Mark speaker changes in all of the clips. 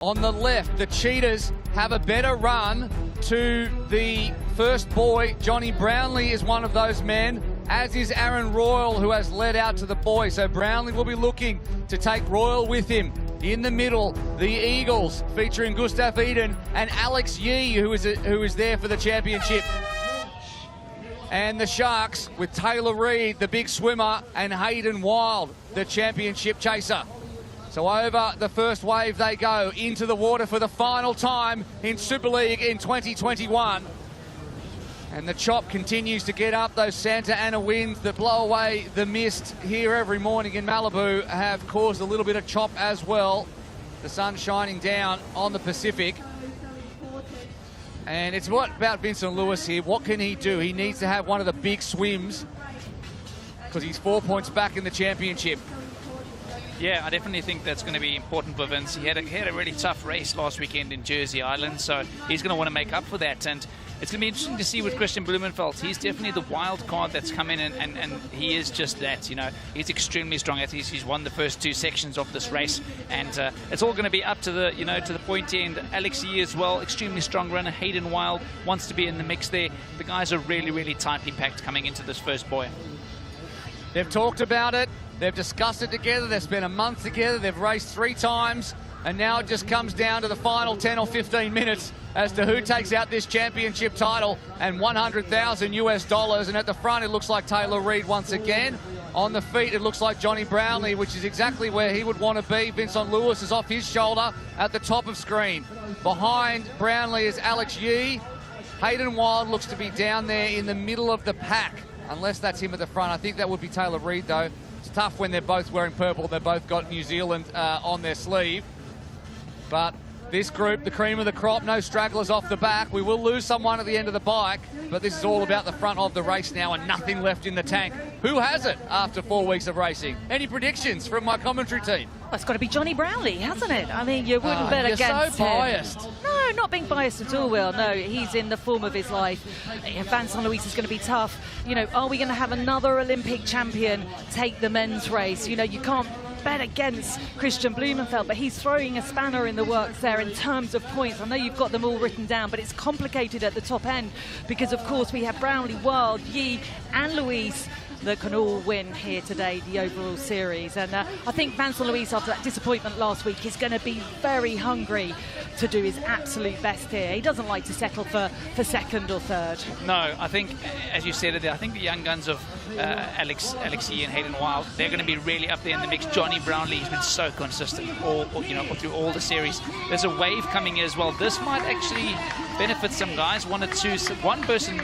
Speaker 1: On the left, the Cheetahs have a better run to the first boy. Johnny Brownlee is one of those men, as is Aaron Royal, who has led out to the boy. So Brownlee will be looking to take Royal with him. In the middle, the Eagles, featuring Gustav Eden and Alex Yee, who is there for the championship. And the Sharks with Taylor Reid, the big swimmer, and Hayden Wild, the championship chaser. So over the first wave they go into the water for the final time in Super League in 2021. And the chop continues to get up. Those Santa Ana winds that blow away the mist here every morning in Malibu have caused a little bit of chop as well. The sun shining down on the Pacific. And it's what about Vincent Lewis here? What can he do? He needs to have one of the big swims because he's 4 points back in the championship.
Speaker 2: Yeah, I definitely think that's going to be important for Vince. He had a really tough race last weekend in Jersey Island, so he's going to want to make up for that. And it's going to be interesting to see with Christian Blumenfeld. He's definitely the wild card that's come in, and he is just that. You know, he's extremely strong. He's won the first two sections of this race, and it's all going to be up to the to the pointy end. Alex Yee as well, extremely strong runner. Hayden Wild wants to be in the mix there. The guys are really, really tightly packed coming into this first boy.
Speaker 1: They've talked about it. They've discussed it together. They've spent a month together. They've raced 3 times. And now it just comes down to the final 10 or 15 minutes as to who takes out this championship title and $100,000 US. And at the front, it looks like Taylor Reid once again. On the feet, it looks like Johnny Brownlee, which is exactly where he would want to be. Vincent Lewis is off his shoulder at the top of screen. Behind Brownlee is Alex Yee. Hayden Wild looks to be down there in the middle of the pack, unless that's him at the front. I think that would be Taylor Reid, though. It's tough when they're both wearing purple. They've both got New Zealand on their sleeve. But this group, the cream of the crop, no stragglers off the back. We will lose someone at the end of the bike, but this is all about the front of the race now and nothing left in the tank. Who has it after 4 weeks of racing? Any predictions from my commentary team?
Speaker 3: Well, it's got to be Johnny Brownlee, hasn't it? I mean, you wouldn't bet against him.
Speaker 1: You're so biased.
Speaker 3: No, not being biased at all, Will. No, he's in the form of his life. Vincent Lewis is going to be tough. You know, are we going to have another Olympic champion take the men's race? You know, you can't bet against Christian Blumenfeld, but he's throwing a spanner in the works there in terms of points. I know you've got them all written down, but it's complicated at the top end because, of course, we have Brownlee, Wild, Yee and Louise that can all win here today, the overall series. And I think Vincent Lewis, after that disappointment last week, is going to be very hungry to do his absolute best here. He doesn't like to settle for second or third.
Speaker 2: No, I think, as you said, I think the young guns of Alex Yee and Hayden Wild, they're going to be really up there in the mix. Johnny Brownlee has been so consistent all through all the series. There's a wave coming here as well. This might actually benefit some guys. One or two, one person,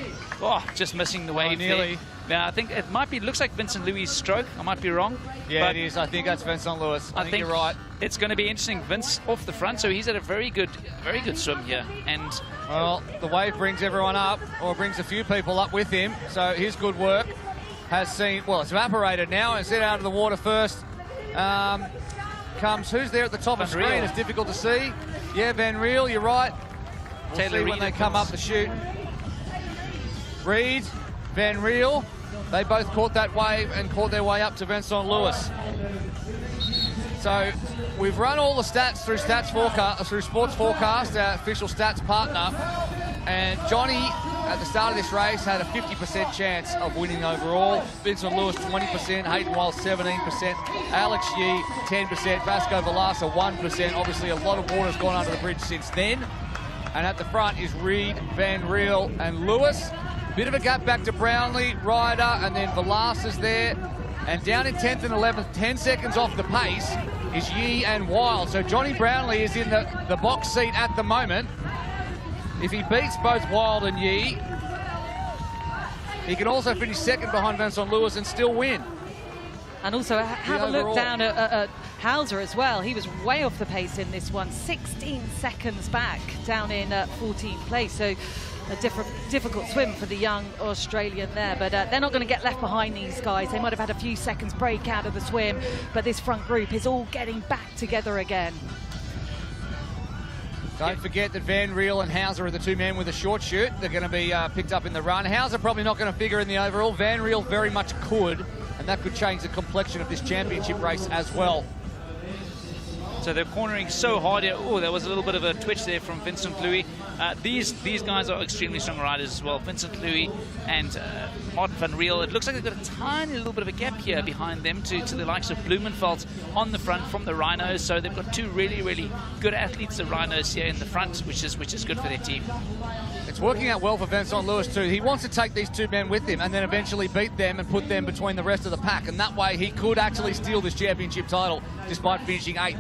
Speaker 2: just missing the wave there. Now, I think it might be, looks like Vincent Lewis' stroke. I might be wrong.
Speaker 1: Yeah, it is. I think that's Vincent Lewis. I think you're right.
Speaker 2: It's going to be interesting. Vince off the front, so he's at a very good swim here. And
Speaker 1: well, the wave brings everyone up, or brings a few people up with him. So his good work has seen, well, it's evaporated now. It's out of the water first. Comes, who's there at the top of the screen? It's difficult to see. Yeah, Van Riel, you're right. We'll see when they come up the chute. Reid, Van Riel, they both caught that wave and caught their way up to Vincent Lewis. So we've run all the stats through Sports Forecast, our official stats partner. And Johnny, at the start of this race, had a 50% chance of winning overall. Vincent Lewis, 20%. Hayden Wild, 17%. Alex Yee, 10%. Vasco Velasa, 1%. Obviously, a lot of water has gone under the bridge since then. And at the front is Reid, Van Riel, and Lewis. Bit of a gap back to Brownlee, Ryder, and then Velasa's there. And down in 10th and 11th, 10 seconds off the pace, is Yee and Wild. So Johnny Brownlee is in the box seat at the moment. If he beats both Wild and Yee, he can also finish second behind Vincent Lewis and still win.
Speaker 3: And also have a look down at Hauser as well. He was way off the pace in this one, 16 seconds back down in 14th place. So a difficult swim for the young Australian there, but they're not going to get left behind, these guys. They might have had a few seconds break out of the swim, but this front group is all getting back together again.
Speaker 1: Don't forget that Van Riel and Hauser are the two men with a short chute. They're going to be picked up in the run. Hauser probably not going to figure in the overall. Van Riel very much could, and that could change the complexion of this championship race as well.
Speaker 2: So they're cornering so hard here. Oh, there was a little bit of a twitch there from Vincent Louis. These guys are extremely strong riders as well. Vincent Louis and Marten van Riel. It looks like they've got a tiny little bit of a gap here behind them to the likes of Blumenveld on the front from the Rhinos. So they've got two really, really good athletes, the Rhinos, here in the front, which is good for their team.
Speaker 1: It's working out well for Vincent Louis too. He wants to take these two men with him and then eventually beat them and put them between the rest of the pack. And that way he could actually steal this championship title despite finishing 8th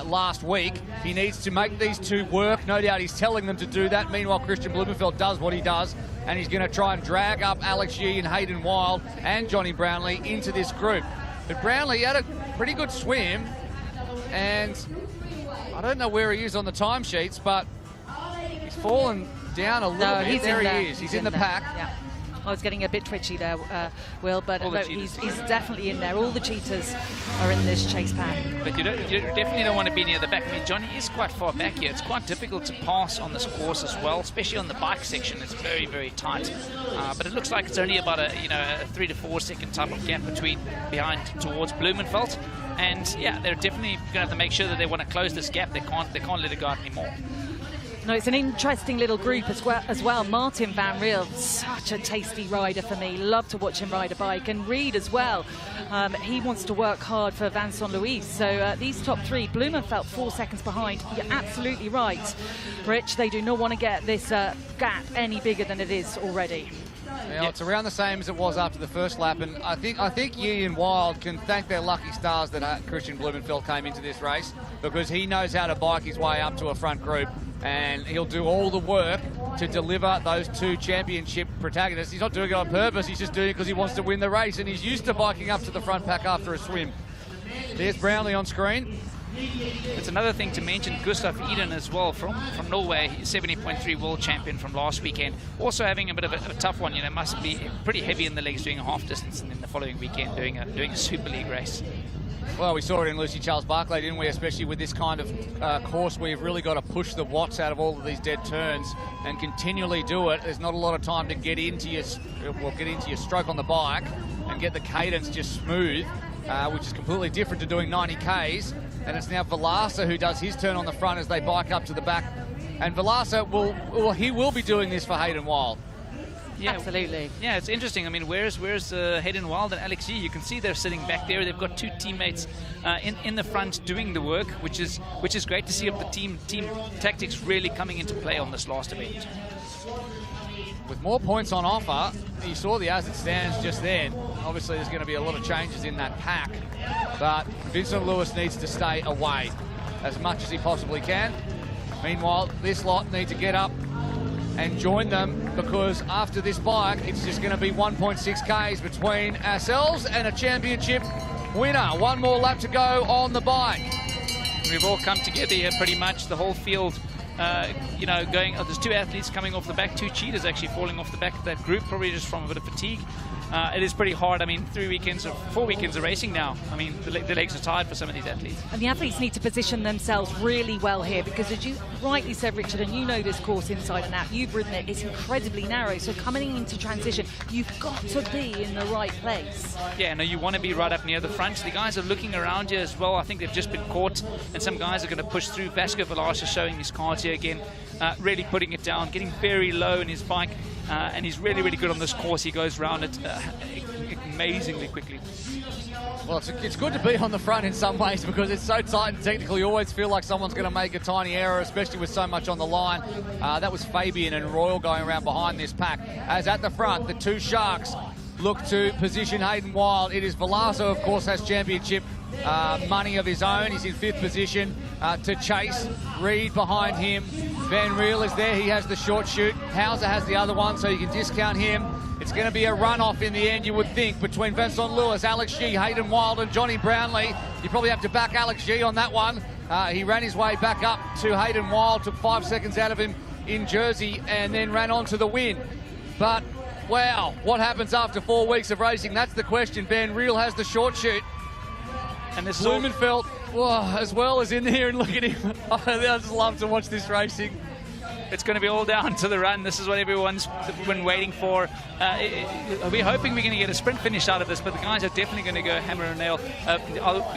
Speaker 1: last week. He needs to make these two work. No doubt he's telling them to do that. Meanwhile, Christian Blumenfeld does what he does, and he's going to try and drag up Alex Yee and Hayden Wild and Johnny Brownlee into this group. But Brownlee had a pretty good swim, and I don't know where he is on the timesheets, but he's fallen down a little bit. There he is. He's in the pack.
Speaker 3: Yeah. I was getting a bit twitchy there, Will, but no, he's definitely in there. All the cheaters are in this chase pack.
Speaker 2: But you definitely don't want to be near the back. I mean, Johnny is quite far back here. It's quite difficult to pass on this course as well, especially on the bike section. It's very, very tight. But it looks like it's only about a 3 to 4 second type of gap behind towards Blumenveld. And yeah, they're definitely going to have to make sure that they want to close this gap. They can't let it go out anymore.
Speaker 3: No, it's an interesting little group as well. Marten van Riel, such a tasty rider for me. Love to watch him ride a bike. And Reed as well. He wants to work hard for Vincent Louis. So these top three, Blumenfeld 4 seconds behind. You're absolutely right, Rich. They do not want to get this gap any bigger than it is already.
Speaker 1: Yeah, it's around the same as it was after the first lap, and I think Yee and Wild can thank their lucky stars that Christian Blumenfeld came into this race, because he knows how to bike his way up to a front group, and he'll do all the work to deliver those two championship protagonists. He's not doing it on purpose, he's just doing it because he wants to win the race, and he's used to biking up to the front pack after a swim. There's Brownlee on screen.
Speaker 2: It's another thing to mention, Gustav Eden as well from Norway, 70.3 world champion from last weekend. Also having a bit of a tough one, must be pretty heavy in the legs doing a half distance, and then the following weekend doing a Super League race.
Speaker 1: Well, we saw it in Lucy Charles Barclay, didn't we? Especially with this kind of course where you've really got to push the watts out of all of these dead turns and continually do it. There's not a lot of time to get into your stroke on the bike and get the cadence just smooth, which is completely different to doing 90 Ks. And it's now Velasa who does his turn on the front as they bike up to the back. And Velasa will be doing this for Hayden Wild.
Speaker 3: Yeah, absolutely.
Speaker 2: Yeah, it's interesting. I mean, where's Hayden Wild and Alex Yee? You can see they're sitting back there. They've got two teammates in the front doing the work, which is great to see of the team tactics really coming into play on this last event.
Speaker 1: With more points on offer, you saw the as it stands just then. Obviously, there's going to be a lot of changes in that pack, but Vincent Louis needs to stay away as much as he possibly can. Meanwhile, this lot need to get up and join them, because after this bike, it's just going to be 1.6 Ks between ourselves and a championship winner. One more lap to go on the bike.
Speaker 2: We've all come together here pretty much, the whole field. There's two athletes coming off the back, two cheaters actually falling off the back of that group, probably just from a bit of fatigue. It is pretty hard. I mean, 4 weekends of racing now. I mean, the legs are tired for some of these athletes.
Speaker 3: And the athletes need to position themselves really well here, because as you rightly said, Richard, and you know this course inside and out, you've ridden it, it's incredibly narrow. So coming into transition, you've got to be in the right place.
Speaker 2: Yeah, no, you want to be right up near the front. The guys are looking around you as well. I think they've just been caught, and some guys are going to push through. Vasco Velasquez is showing his cards here again, really putting it down, getting very low in his bike. And he's really, really good on this course. He goes around it amazingly quickly.
Speaker 1: Well, it's good to be on the front in some ways, because it's so tight and technical. You always feel like someone's going to make a tiny error, especially with so much on the line. That was Fabian and Royal going around behind this pack. As at the front, the two Sharks look to position Hayden Wild. It is Velasco, of course, has championship money of his own. He's in 5th position to chase. Reed behind him. Van Riel is there. He has the short shoot. Hauser has the other one, so you can discount him. It's going to be a run-off in the end, you would think, between Vincent Louis, Alex Yee, Hayden Wild and Johnny Brownlee. You probably have to back Alex Yee on that one. He ran his way back up to Hayden Wild, took 5 seconds out of him in Jersey, and then ran on to the win. But, wow, what happens after 4 weeks of racing? That's the question. Van Riel has the short shoot. And this Blumenfeld, as well, is in there, and look at him. I just love to watch this racing.
Speaker 2: it's going to be all down to the run. This is what everyone's been waiting for. We're hoping we're going to get a sprint finish out of this, but the guys are definitely going to go hammer and nail.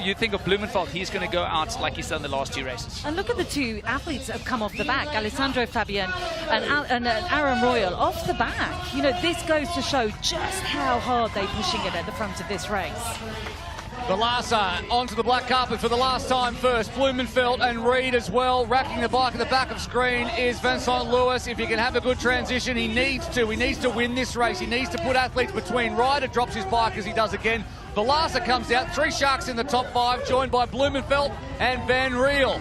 Speaker 2: You think of Blumenfeld, he's going to go out like he's done the last 2 races.
Speaker 3: And look at the 2 athletes that have come off the back, Alessandro Fabian and Aaron Riel off the back. You know, this goes to show just how hard they're pushing it at the front of this race.
Speaker 1: Balasa onto the black carpet for the last time first. Blumenfeld and Reed as well. Racking the bike at the back of screen is Vincent Lewis. If he can have a good transition, he needs to. He needs to win this race. He needs to put athletes between. Ryder drops his bike as he does again. Balasa comes out. 3 Sharks in the top 5, joined by Blumenfeld and Van Riel.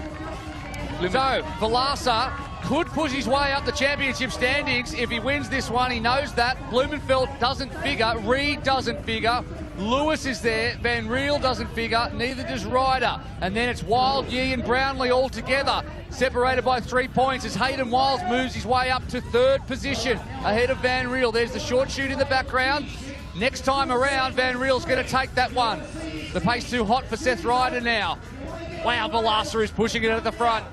Speaker 1: So Balasa could push his way up the championship standings if he wins this one. He knows that. Blumenfeld doesn't figure. Reed doesn't figure. Lewis is there. Van Riel doesn't figure. Neither does Ryder. And then it's Wild, Yee and Brownlee all together, separated by 3 points as Hayden Wiles moves his way up to 3rd position ahead of Van Riel. There's the short shoot in the background. Next time around, Van Riel's going to take that one. The pace too hot for Seth Ryder now. Wow, Balasa is pushing it at the front.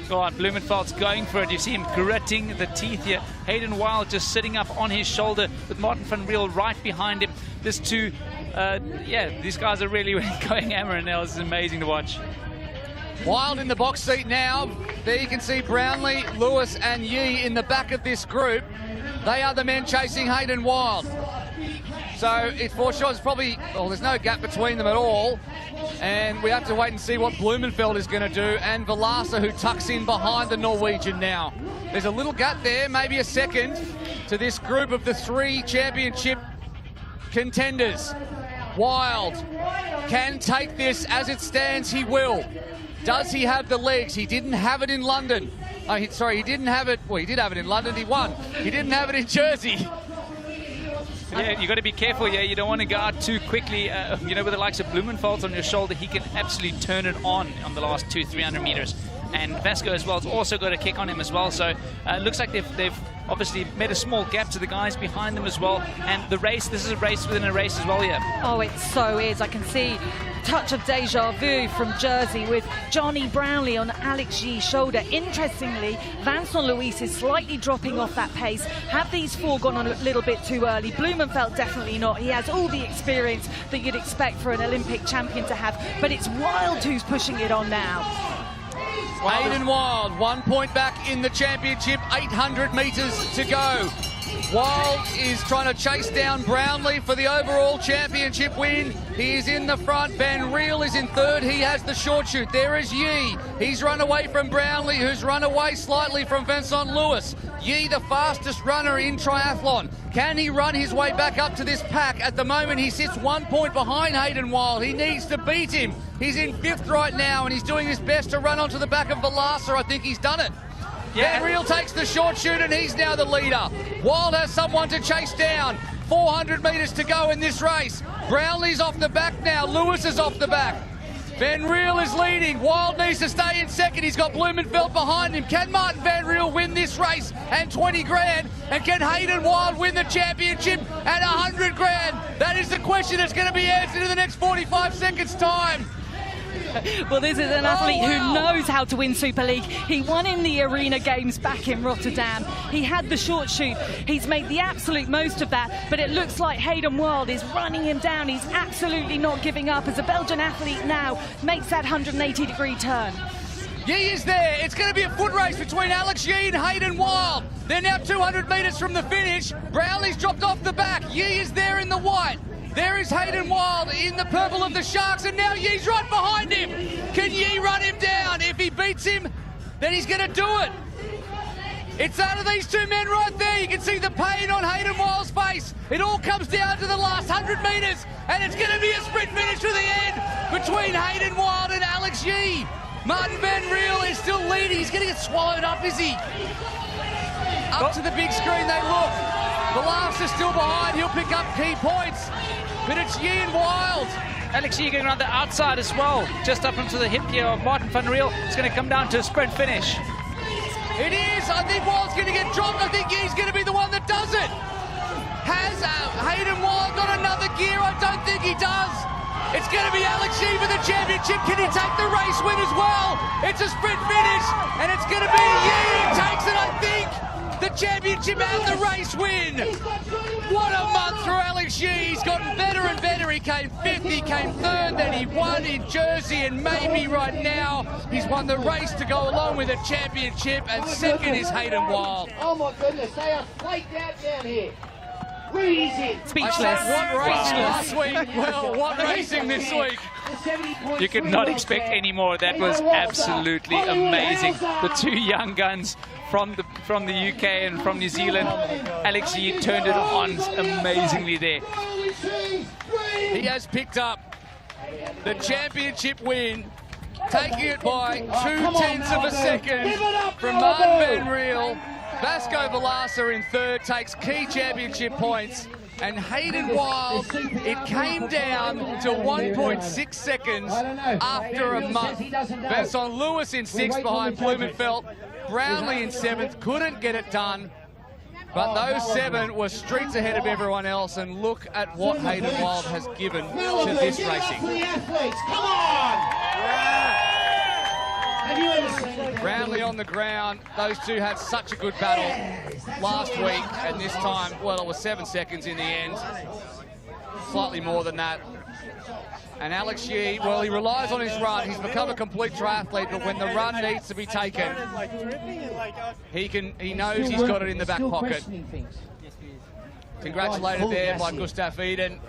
Speaker 2: Go on, Blumenfeld's going for it. You see him gritting the teeth here. Hayden Wild just sitting up on his shoulder with Marten van Riel right behind him. These guys are really going hammer and nails. It's amazing to watch.
Speaker 1: Wild in the box seat now. There you can see Brownlee, Lewis and Yee in the back of this group. They are the men chasing Hayden Wild. So it's for sure, it's probably, well, there's no gap between them at all. And we have to wait and see what Blumenfeld is going to do. And Balasa, who tucks in behind the Norwegian now. There's a little gap there, maybe a second, to this group of the 3 championship contenders. Wild can take this as it stands. He will. Does he have the legs? He didn't have it in London. He didn't have it. Well, he did have it in London. He won. He didn't have it in Jersey.
Speaker 2: Yeah, you got to be careful. Yeah, you don't want to go out too quickly. You know, with the likes of Blumenfeld on your shoulder, he can absolutely turn it on the last 200-300 meters. And Vasco as well has also got a kick on him as well. So it looks like they've obviously made a small gap to the guys behind them as well. And the race, this is a race within a race as well here.
Speaker 3: Oh, it so is. I can see touch of deja vu from Jersey with Johnny Brownlee on Alex Yee's shoulder. Interestingly, Vincent Luis is slightly dropping off that pace. Have these 4 gone on a little bit too early? Blumenfeld definitely not. He has all the experience that you'd expect for an Olympic champion to have, but it's Wild who's pushing it on now.
Speaker 1: Hayden Wild, 1 point back in the championship, 800 metres to go. Wild is trying to chase down Brownlee for the overall championship win. He is in the front. Van Riel is in 3rd. He has the short shoot. There is Yee. He's run away from Brownlee, who's run away slightly from Vincent Lewis. Yee, the fastest runner in triathlon. Can he run his way back up to this pack? At the moment, he sits 1 point behind Hayden Wild. He needs to beat him. He's in 5th right now, and he's doing his best to run onto the back of Balasa. I think he's done it. Yeah. Van Riel takes the short shoot, and he's now the leader. Wild has someone to chase down. 400 metres to go in this race. Brownlee's off the back now. Lewis is off the back. Van Riel is leading. Wild needs to stay in 2nd. He's got Blumenfeld behind him. Can Marten van Riel win this race and 20 grand? And can Hayden Wild win the championship and 100 grand? That is the question that's going to be answered in the next 45 seconds time.
Speaker 3: Well, this is an athlete who knows how to win Super League. He won in the Arena Games back in Rotterdam. He had the short shoot. He's made the absolute most of that, but it looks like Hayden Wild is running him down. He's absolutely not giving up as a Belgian athlete now makes that 180-degree turn.
Speaker 1: Yee is there. It's going to be a foot race between Alex Yee and Hayden Wild. They're now 200 metres from the finish. Brownlee's dropped off the back. Yee is there in the white. There is Hayden Wild in the purple of the Sharks, and now Yee's right behind him. Can Yee run him down? If he beats him, then he's going to do it. It's out of these 2 men right there. You can see the pain on Hayden Wild's face. It all comes down to the last 100 metres, and it's going to be a sprint finish to the end between Hayden Wild and Alex Yee. Marten van Riel is still leading. He's going to get swallowed up, is he? Up to the big screen they look. Balasa still behind. He'll pick up key points. But it's Yee and Wild.
Speaker 2: Alex Yee going around the outside as well. Just up into the hip here of Marten van Riel. It's going to come down to a sprint finish.
Speaker 1: It is. I think Wild's going to get dropped. I think Yee's going to be the one that does it. Has Hayden Wild got another gear? I don't think he does. It's going to be Alex Yee for the championship. Can he take the race win as well? It's a sprint finish, and it's going to be Yee who takes it championship and the race win. What a month for Alex Yee. He's gotten better and better. He came 5th, he came 3rd, then he won in Jersey, and maybe right now he's won the race to go along with a championship, and 2nd is Hayden Wild.
Speaker 4: Oh my goodness, they are flaked out down here. Freezing.
Speaker 3: Speechless.
Speaker 1: What racing last week? Well, what racing this week?
Speaker 2: You could not expect any more. That was absolutely amazing. The 2 young guns from the UK and from New Zealand. Alex Yee turned it on amazingly there.
Speaker 1: He has picked up the championship win, taking it by 0.2 of a second from Marten van Riel. Vasco Velasa in 3rd takes key championship points, and Hayden Wild, it came down to 1.6 seconds after a month. Vincent Lewis in 6th behind Blumenfeld, Brownlee in 7th, couldn't get it done, but those 7 were streets ahead of everyone else, and look at what Hayden Wild has given to this racing.
Speaker 4: Come on!
Speaker 1: Brownlee on the ground. Those 2 had such a good battle last week, and this time, well, it was 7 seconds in the end. Slightly more than that. And Alex Yee, well, he relies on his run. He's become a complete triathlete, but when the run needs to be taken, he knows he's got it in the back pocket. Congratulated there by Gustav Eden.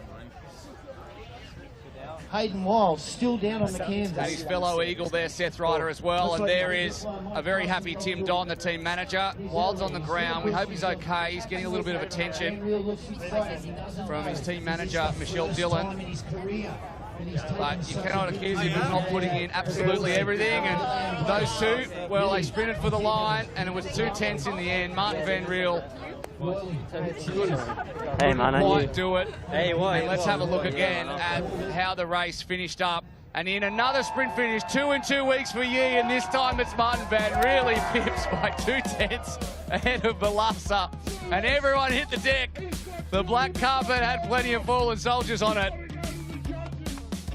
Speaker 4: Hayden Wild still down on the canvas.
Speaker 1: And his fellow Eagle there, Seth Ryder, as well. And there is a very happy Tim Don, the team manager. Wild's on the ground. We hope he's okay. He's getting a little bit of attention from his team manager, Michelle Dillon. But you cannot accuse him of not putting in absolutely everything. And those 2, well, they sprinted for the line, and it was 2:10 in the end. Marten van Riel couldn't quite do it. And let's have a look again at how the race finished up. And in another sprint finish, 2 in 2 weeks for Yee, and this time it's Marten van Riel pips by 2/10 ahead of Velasa. And everyone hit the deck. The black carpet had plenty of fallen soldiers on it.